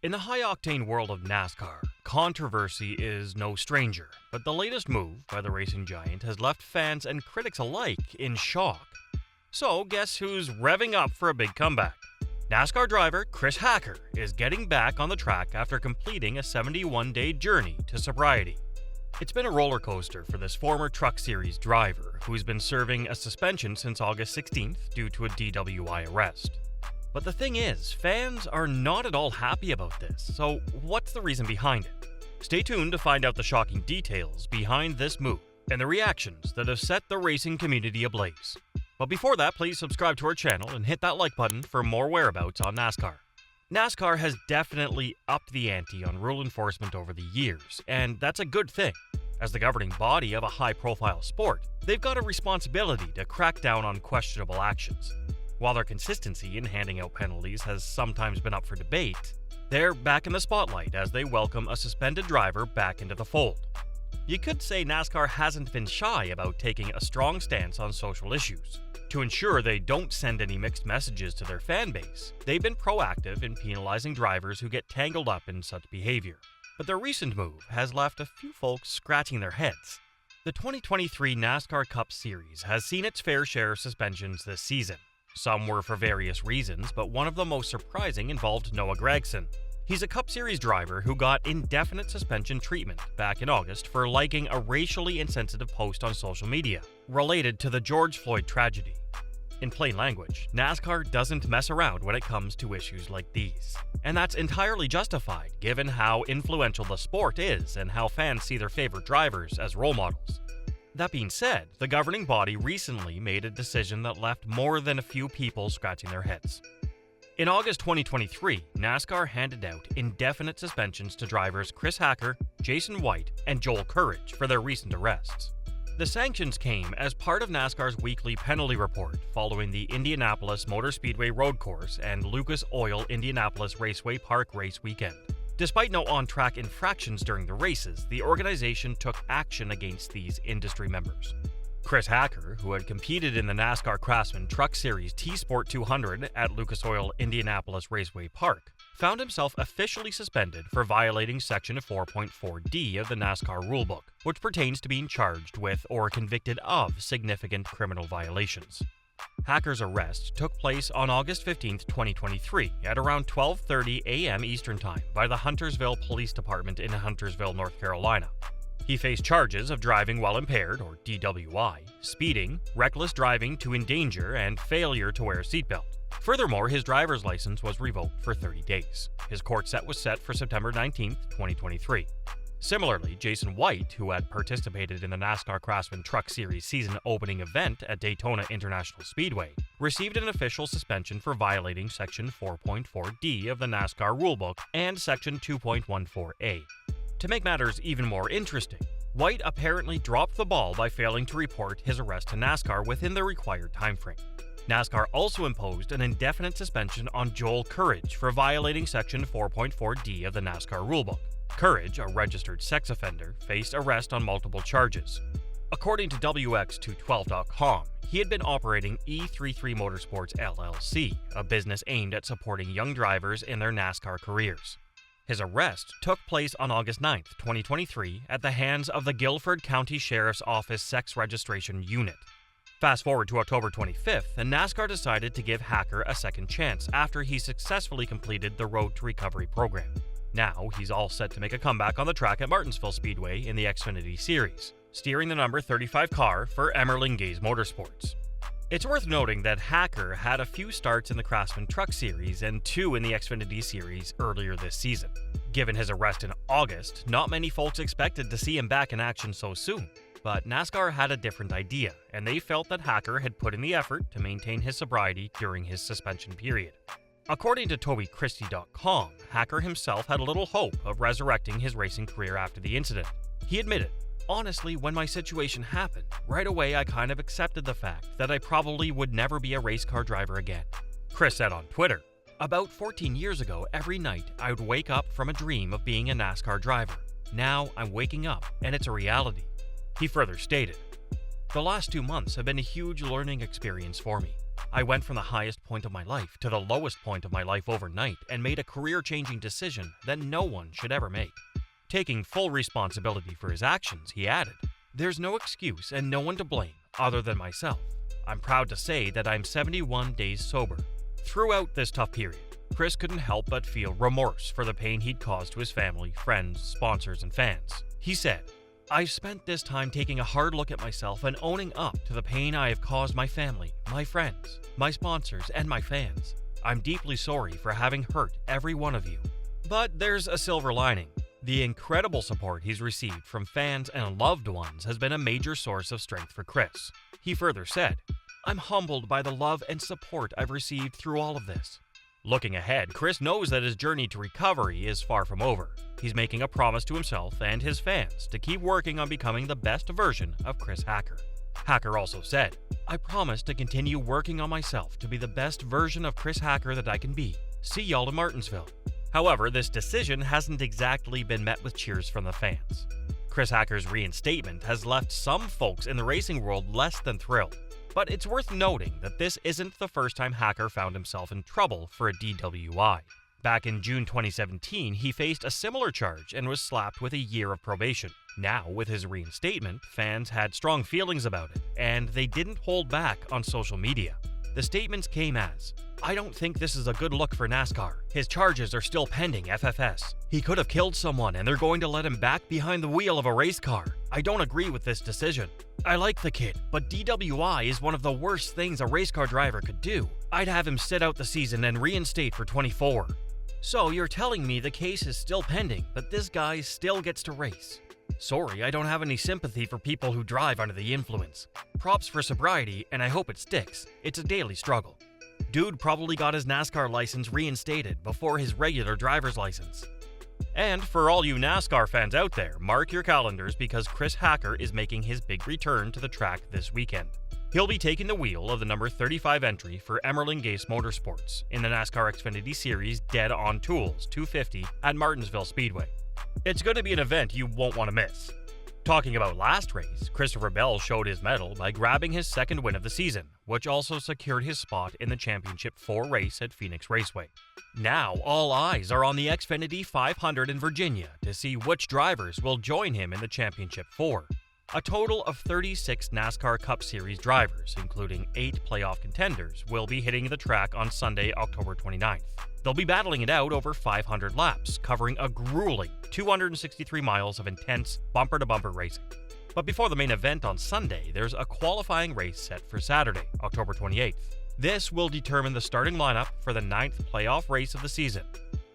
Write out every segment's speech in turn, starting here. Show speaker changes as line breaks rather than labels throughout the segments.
In the high-octane world of NASCAR, controversy is no stranger, but the latest move by the racing giant has left fans and critics alike in shock. So, guess who's revving up for a big comeback? NASCAR driver Chris Hacker is getting back on the track after completing a 71-day journey to sobriety. It's been a roller coaster for this former Truck Series driver who's been serving a suspension since August 16th due to a DWI arrest. But the thing is, fans are not at all happy about this, so what's the reason behind it? Stay tuned to find out the shocking details behind this move and the reactions that have set the racing community ablaze. But before that, please subscribe to our channel and hit that like button for more whereabouts on NASCAR. NASCAR has definitely upped the ante on rule enforcement over the years, and that's a good thing. As the governing body of a high-profile sport, they've got a responsibility to crack down on questionable actions. While their consistency in handing out penalties has sometimes been up for debate, they're back in the spotlight as they welcome a suspended driver back into the fold. You could say NASCAR hasn't been shy about taking a strong stance on social issues. To ensure they don't send any mixed messages to their fan base, they've been proactive in penalizing drivers who get tangled up in such behavior. But their recent move has left a few folks scratching their heads. The 2023 NASCAR Cup Series has seen its fair share of suspensions this season. Some were for various reasons, but one of the most surprising involved Noah Gragson. He's a Cup Series driver who got indefinite suspension treatment back in August for liking a racially insensitive post on social media related to the George Floyd tragedy. In plain language, NASCAR doesn't mess around when it comes to issues like these. And that's entirely justified given how influential the sport is and how fans see their favorite drivers as role models. That being said, the governing body recently made a decision that left more than a few people scratching their heads. In August 2023, NASCAR handed out indefinite suspensions to drivers Chris Hacker, Jason White, and Joel Courage for their recent arrests. The sanctions came as part of NASCAR's weekly penalty report following the Indianapolis Motor Speedway Road Course and Lucas Oil Indianapolis Raceway Park race weekend. Despite no on-track infractions during the races, the organization took action against these industry members. Chris Hacker, who had competed in the NASCAR Craftsman Truck Series T-Sport 200 at Lucas Oil Indianapolis Raceway Park, found himself officially suspended for violating Section 4.4D of the NASCAR Rulebook, which pertains to being charged with or convicted of significant criminal violations. Hacker's arrest took place on August 15, 2023 at around 12:30 a.m. Eastern Time by the Huntersville Police Department in Huntersville, North Carolina. He faced charges of driving while impaired, or DWI, speeding, reckless driving to endanger, and failure to wear a seatbelt. Furthermore, his driver's license was revoked for 30 days. His court set was set for September 19, 2023. Similarly, Jason White, who had participated in the NASCAR Craftsman Truck Series season opening event at Daytona International Speedway, received an official suspension for violating Section 4.4D of the NASCAR Rulebook and Section 2.14A. To make matters even more interesting, White apparently dropped the ball by failing to report his arrest to NASCAR within the required timeframe. NASCAR also imposed an indefinite suspension on Joel Courage for violating Section 4.4D of the NASCAR Rulebook. Courage, a registered sex offender, faced arrest on multiple charges. According to WX212.com, he had been operating E33 Motorsports LLC, a business aimed at supporting young drivers in their NASCAR careers. His arrest took place on August 9, 2023, at the hands of the Guilford County Sheriff's Office Sex Registration Unit. Fast forward to October 25th, and NASCAR decided to give Hacker a second chance after he successfully completed the Road to Recovery program. Now, he's all set to make a comeback on the track at Martinsville Speedway in the Xfinity Series, steering the number 35 car for Emerling Gaze Motorsports. It's worth noting that Hacker had a few starts in the Craftsman Truck Series and 2 in the Xfinity Series earlier this season. Given his arrest in August, not many folks expected to see him back in action so soon. But NASCAR had a different idea, and they felt that Hacker had put in the effort to maintain his sobriety during his suspension period. According to TobyChristie.com, Hacker himself had little hope of resurrecting his racing career after the incident. He admitted, "Honestly, when my situation happened, right away I kind of accepted the fact that I probably would never be a race car driver again." Chris said on Twitter, "About 14 years ago, every night I would wake up from a dream of being a NASCAR driver. Now I'm waking up, and it's a reality." He further stated, "The last 2 months have been a huge learning experience for me. I went from the highest point of my life to the lowest point of my life overnight and made a career-changing decision that no one should ever make. Taking full responsibility for his actions, he added, "There's no excuse and no one to blame other than myself. I'm proud to say that I'm 71 days sober." Throughout this tough period, Chris couldn't help but feel remorse for the pain he'd caused to his family, friends, sponsors, and fans. He said, "I've spent this time taking a hard look at myself and owning up to the pain I have caused my family, my friends, my sponsors, and my fans. I'm deeply sorry for having hurt every one of you." But there's a silver lining. The incredible support he's received from fans and loved ones has been a major source of strength for Chris. He further said, "I'm humbled by the love and support I've received through all of this." Looking ahead, Chris knows that his journey to recovery is far from over. He's making a promise to himself and his fans to keep working on becoming the best version of Chris Hacker. Hacker also said, "I promise to continue working on myself to be the best version of Chris Hacker that I can be. See y'all in Martinsville." However, this decision hasn't exactly been met with cheers from the fans. Chris Hacker's reinstatement has left some folks in the racing world less than thrilled. But it's worth noting that this isn't the first time Hacker found himself in trouble for a DWI. Back in June 2017, he faced a similar charge and was slapped with a year of probation. Now, with his reinstatement, fans had strong feelings about it, and they didn't hold back on social media. The statements came as, "I don't think this is a good look for NASCAR. His charges are still pending FFS. He could have killed someone and they're going to let him back behind the wheel of a race car. I don't agree with this decision. I like the kid, but DWI is one of the worst things a race car driver could do. I'd have him sit out the season and reinstate for 24. So you're telling me the case is still pending, but this guy still gets to race. Sorry, I don't have any sympathy for people who drive under the influence. Props for sobriety, and I hope it sticks. It's a daily struggle. Dude probably got his NASCAR license reinstated before his regular driver's license." And for all you NASCAR fans out there, mark your calendars because Chris Hacker is making his big return to the track this weekend. He'll be taking the wheel of the number 35 entry for Emerling Gase Motorsports in the NASCAR Xfinity Series Dead on Tools 250 at Martinsville Speedway. It's going to be an event you won't want to miss. Talking about last race, Christopher Bell showed his mettle by grabbing his second win of the season, which also secured his spot in the Championship 4 race at Phoenix Raceway. Now, all eyes are on the Xfinity 500 in Virginia to see which drivers will join him in the Championship 4. A total of 36 NASCAR Cup Series drivers, including 8 playoff contenders, will be hitting the track on Sunday, October 29th. They'll be battling it out over 500 laps, covering a grueling 263 miles of intense bumper-to-bumper racing. But before the main event on Sunday, there's a qualifying race set for Saturday, October 28th. This will determine the starting lineup for the 9th playoff race of the season.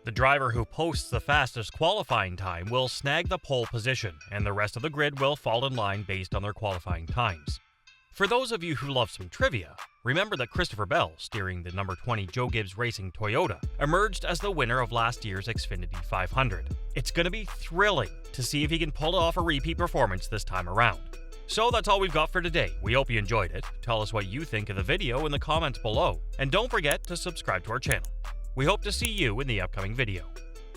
The driver who posts the fastest qualifying time will snag the pole position, and the rest of the grid will fall in line based on their qualifying times. For those of you who love some trivia, remember that Christopher Bell, steering the number 20 Joe Gibbs Racing Toyota, emerged as the winner of last year's Xfinity 500. It's going to be thrilling to see if he can pull off a repeat performance this time around. So that's all we've got for today. We hope you enjoyed it. Tell us what you think of the video in the comments below. And don't forget to subscribe to our channel. We hope to see you in the upcoming video.